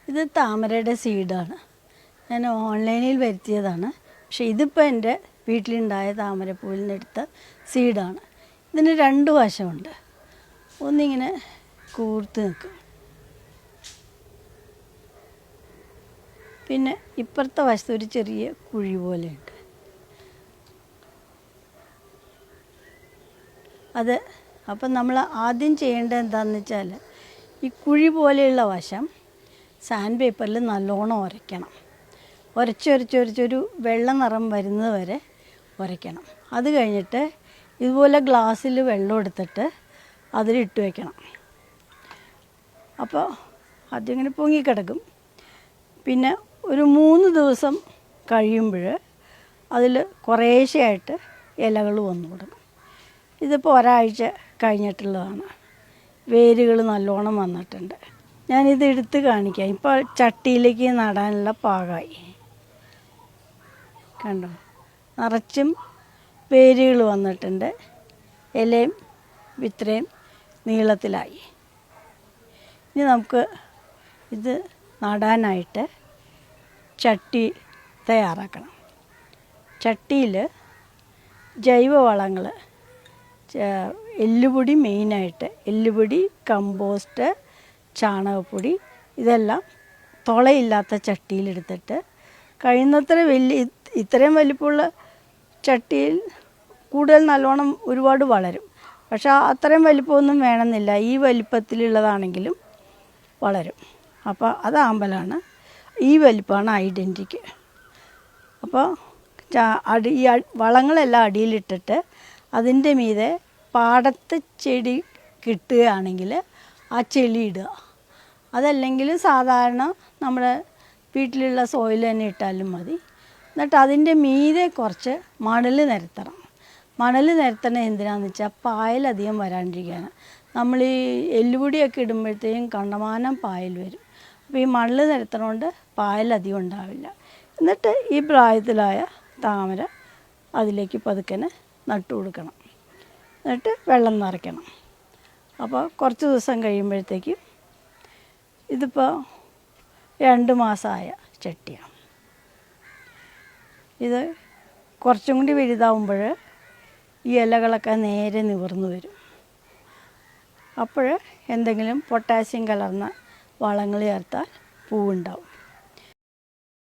ഇത് താമരയുടെ സീഡാണ്. ഞാൻ ഓൺലൈനിൽ വരുത്തിയതാണ്. പക്ഷേ ഇതിപ്പോൾ എൻ്റെ വീട്ടിലുണ്ടായ താമരപ്പൂവിൽ നിന്നെടുത്ത സീഡാണ്. ഇതിന് 2 വശമുണ്ട്. ഒന്നിങ്ങനെ കൂർത്ത് നിൽക്കും, പിന്നെ ഇപ്പുറത്തെ വശത്ത് ഒരു ചെറിയ കുഴി പോലെയുണ്ട്. അപ്പം നമ്മൾ ആദ്യം ചെയ്യേണ്ടത് എന്താണെന്ന് വെച്ചാൽ ഈ കുഴി പോലെയുള്ള വശം സാൻഡ് പേപ്പറിൽ നല്ലോണം ഉരയ്ക്കണം. ഉരച്ചൊരു വെള്ള നിറം വരുന്നത് വരെ ഉരയ്ക്കണം. അത് കഴിഞ്ഞിട്ട് ഇതുപോലെ ഗ്ലാസ്സിൽ വെള്ളം എടുത്തിട്ട് അതിലിട്ട് വയ്ക്കണം. അപ്പോൾ അതിങ്ങനെ പൊങ്ങിക്കിടക്കും. പിന്നെ ഒരു 3 ദിവസം കഴിയുമ്പോൾ അതിൽ കുറേശ്ശെയായിട്ട് ഇലകൾ വന്നു തുടങ്ങും. ഇതിപ്പോൾ ഒരാഴ്ച കഴിഞ്ഞിട്ടുള്ളതാണ്. വേരുകൾ നല്ലോണം വന്നിട്ടുണ്ട്. ഞാനിത് എടുത്ത് കാണിക്കാം. ഇപ്പോൾ ചട്ടിയിലേക്ക് നടാനുള്ള പാകമായി. കണ്ടോ, നിറച്ചും വേരുകൾ വന്നിട്ടുണ്ട്. ഇലയും ഇത്രയും നീളത്തിലായി. ഇനി നമുക്ക് ഇത് നടാനായിട്ട് ചട്ടി തയ്യാറാക്കണം. ചട്ടിയിൽ ജൈവവളങ്ങൾ, എല്ലുപൊടി മെയിനായിട്ട്, എല്ലുപൊടി, കമ്പോസ്റ്റ്, ചാണകപ്പൊടി ഇതെല്ലാം തുളയില്ലാത്ത ചട്ടിയിലെടുത്തിട്ട് കഴിയുന്നത്ര ഇത്രയും വലിപ്പമുള്ള ചട്ടിയിൽ കൂടുതൽ നല്ലോണം ഒരുപാട് വളരും. പക്ഷേ അത്രയും വലിപ്പമൊന്നും വേണമെന്നില്ല. ഈ വലിപ്പത്തിലുള്ളതാണെങ്കിലും വളരും. അപ്പോൾ അതാകുമ്പോഴാണ് ഈ വലിപ്പമാണ് ഐഡൻറ്റിക്ക്. അപ്പോൾ ഈ വളങ്ങളെല്ലാം അടിയിലിട്ടിട്ട് അതിൻ്റെ മീതെ പാടത്ത് ചെടി കിട്ടുകയാണെങ്കിൽ ആ ചെളി ഇടുക. അതല്ലെങ്കിൽ സാധാരണ നമ്മുടെ വീട്ടിലുള്ള സോയിൽ തന്നെ ഇട്ടാലും മതി. എന്നിട്ട് അതിൻ്റെ മീതെ കുറച്ച് മണൽ നിരത്തണം. മണൽ നിരത്തണത് എന്തിനാണെന്ന് വെച്ചാൽ പായലധികം വരാണ്ടിരിക്കുകയാണ്. നമ്മൾ ഈ എല്ലുപൊടിയൊക്കെ ഇടുമ്പോഴത്തേക്കും കണ്ടമാനം പായൽ വരും. അപ്പോൾ ഈ മണൽ നിരത്തണോണ്ട് പായലധികം ഉണ്ടാവില്ല. എന്നിട്ട് ഈ പ്രായത്തിലായ താമര അതിലേക്ക് പതുക്കനെ നട്ടു കൊടുക്കണം. എന്നിട്ട് വെള്ളം നിറയ്ക്കണം. അപ്പോൾ കുറച്ച് ദിവസം കഴിയുമ്പോഴത്തേക്കും ഇതിപ്പോൾ 2 മാസമായ ചട്ടിയാണ്. ഇത് കുറച്ചും കൂടി വലുതാവുമ്പോൾ ഈ ഇലകളൊക്കെ നേരെ നിവർന്നു വരും. അപ്പോൾ എന്തെങ്കിലും പൊട്ടാസ്യം കലർന്ന വളങ്ങൾ ചേർത്താൽ പൂവുണ്ടാവും.